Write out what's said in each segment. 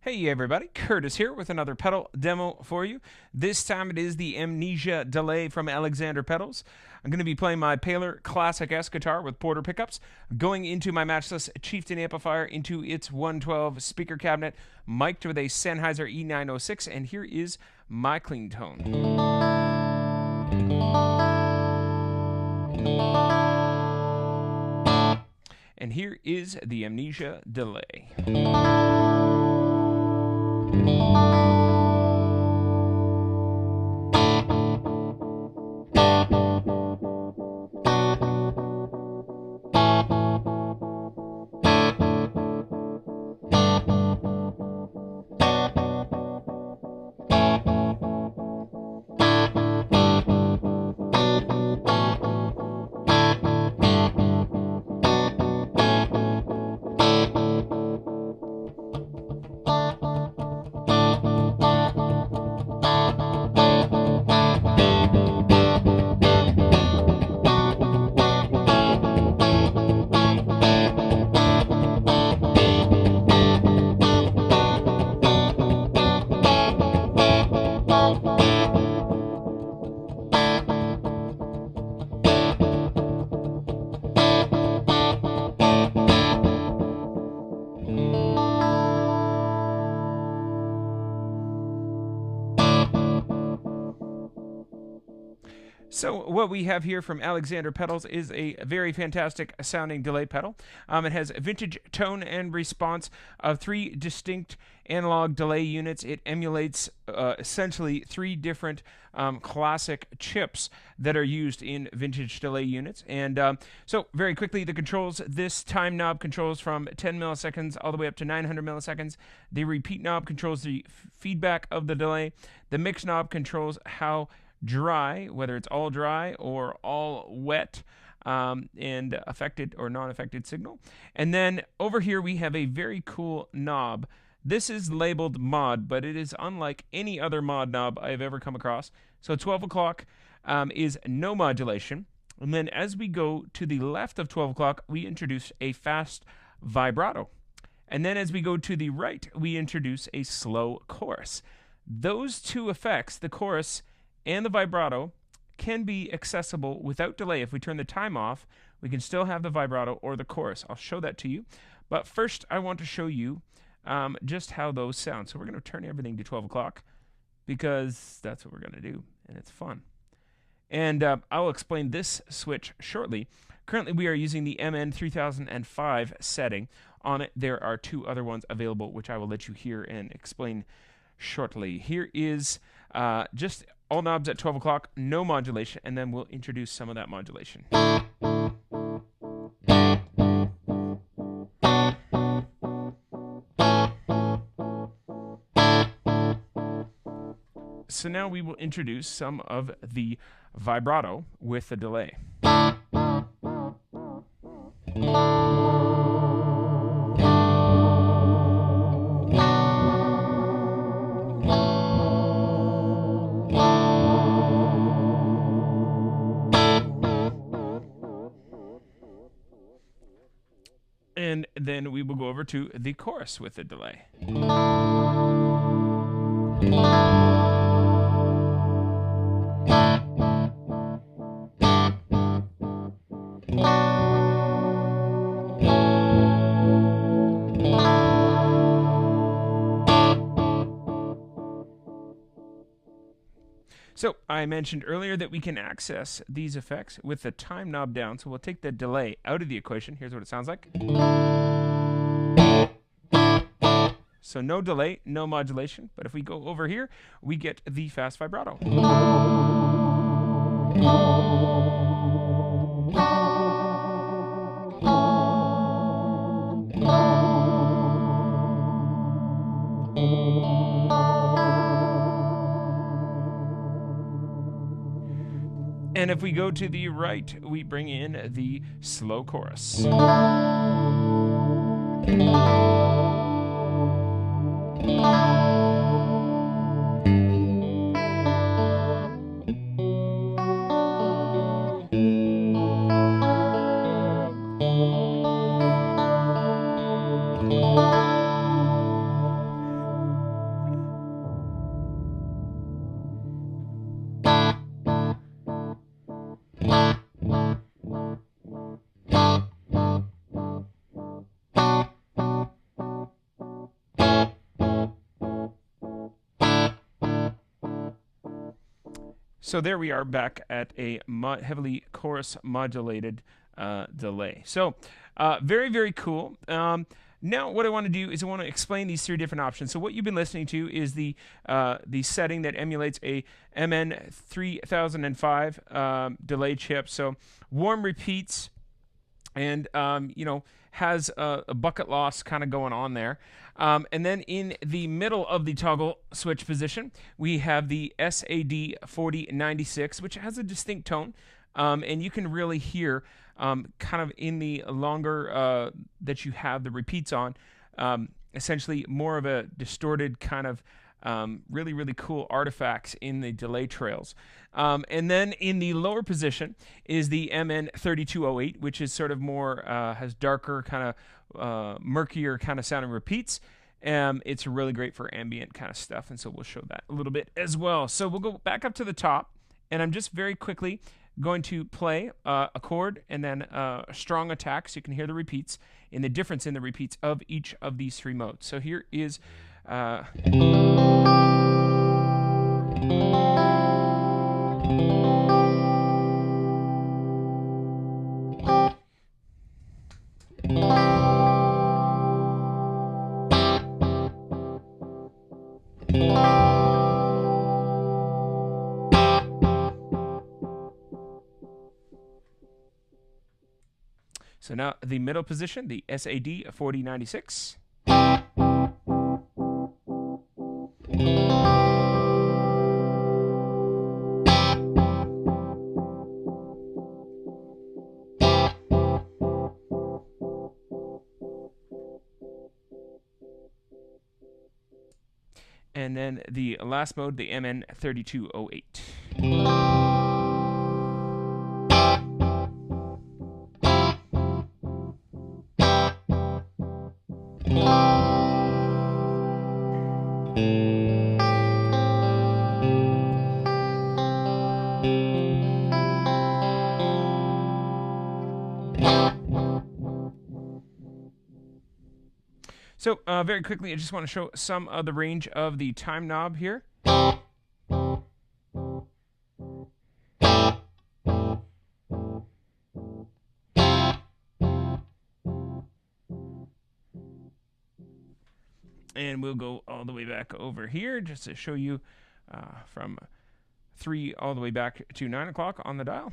Hey everybody, Curtis here with another pedal demo for you. This time it is the Amnesia delay from Alexander Pedals. I'm going to be playing my Paler Classic S guitar with Porter pickups, going into my matchless Chieftain amplifier into its 112 speaker cabinet, mic'd with a Sennheiser E906, and here is my clean tone. And here is the Amnesia delay. So what we have here from Alexander Pedals is a very fantastic sounding delay pedal. It has a vintage tone and response of 3 distinct analog delay units. It emulates essentially 3 different classic chips that are used in vintage delay units. And so very quickly, the controls, this time knob controls from 10 milliseconds all the way up to 900 milliseconds. The repeat knob controls the feedback of the delay. The mix knob controls how dry, whether it's all dry or all wet, and affected or non-affected signal. And then over here we have a very cool knob. This is labeled mod, but it is unlike any other mod knob I've ever come across. So 12 o'clock is no modulation. And then as we go to the left of 12 o'clock, we introduce a fast vibrato. And then as we go to the right, we introduce a slow chorus. Those 2 effects, the chorus and the vibrato, can be accessible without delay. If we turn the time off, we can still have the vibrato or the chorus. I'll show that to you. But first, I want to show you just how those sound. So we're going to turn everything to 12 o'clock because that's what we're going to do, and it's fun. And I'll explain this switch shortly. Currently, we are using the MN3005 setting. On it, there are 2 other ones available, which I will let you hear and explain shortly. Here is just all knobs at 12 o'clock, no modulation, and then we'll introduce some of that modulation. So now we will introduce some of the vibrato with the delay. And then we will go over to the chorus with the delay. So I mentioned earlier that we can access these effects with the time knob down. So we'll take the delay out of the equation. Here's what it sounds like. So no delay, no modulation. But if we go over here, we get the fast vibrato. And if we go to the right, we bring in the slow chorus. So there we are back at a heavily chorus modulated delay. So very, very cool. Now what I want to do is I want to explain these three different options. So what you've been listening to is the setting that emulates a MN 3005 delay chip. So warm repeats and has a bucket loss kind of going on there. And then in the middle of the toggle switch position, we have the SAD 4096, which has a distinct tone. And you can really hear kind of in the longer that you have the repeats on, essentially more of a distorted kind of really, really cool artifacts in the delay trails. And then in the lower position is the MN 3208, which is sort of more, has darker, kind of murkier kind of sounding repeats. It's really great for ambient kind of stuff, and so we'll show that a little bit as well. So we'll go back up to the top, and I'm just very quickly going to play a chord and then a strong attack so you can hear the repeats and the difference in the repeats of each of these three modes. So here is so now the middle position, the SAD 4096. And then the last mode, the MN 3208. So very quickly, I just want to show some of the range of the time knob here. And we'll go all the way back over here just to show you from 3 all the way back to 9 o'clock on the dial.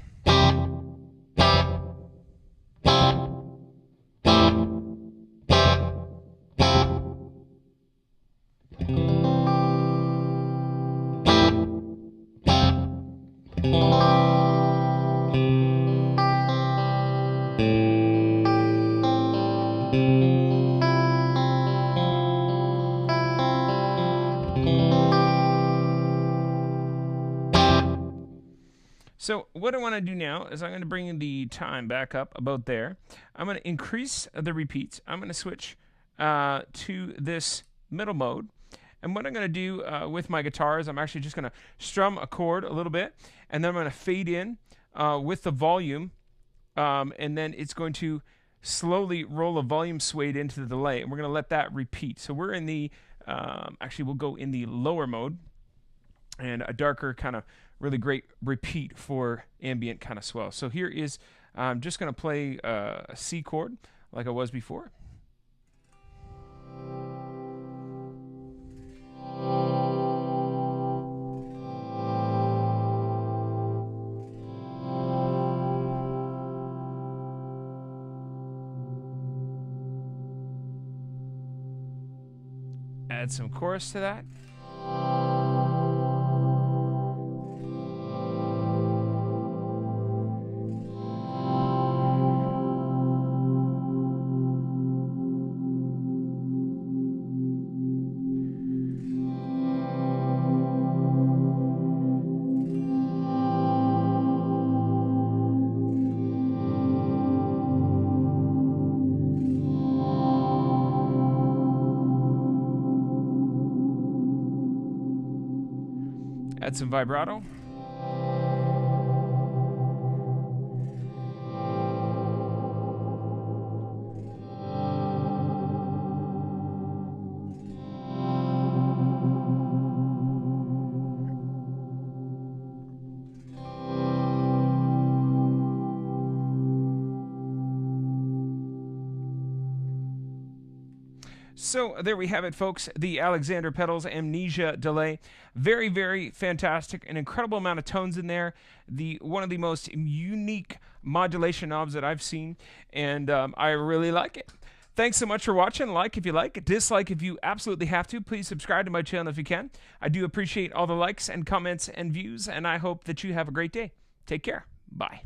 So what I want to do now is I'm going to bring the time back up about there. I'm going to increase the repeats. I'm going to switch to this middle mode. And what I'm going to do with my guitar is I'm actually just going to strum a chord a little bit, and then I'm going to fade in with the volume, and then it's going to slowly roll a volume swayed into the delay, and we're going to let that repeat. So we're in the, actually we'll go in the lower mode, and a darker kind of really great repeat for ambient kind of swell. So here is, I'm just going to play a C chord like I was before. Add some chorus to that. Add some vibrato. So there we have it, folks. The Alexander Pedals Amnesia delay. Very, very fantastic. An incredible amount of tones in there. One of the most unique modulation knobs that I've seen, and I really like it. Thanks so much for watching. Like if you like, dislike if you absolutely have to. Please subscribe to my channel if you can. I do appreciate all the likes and comments and views, and I hope that you have a great day. Take care. Bye.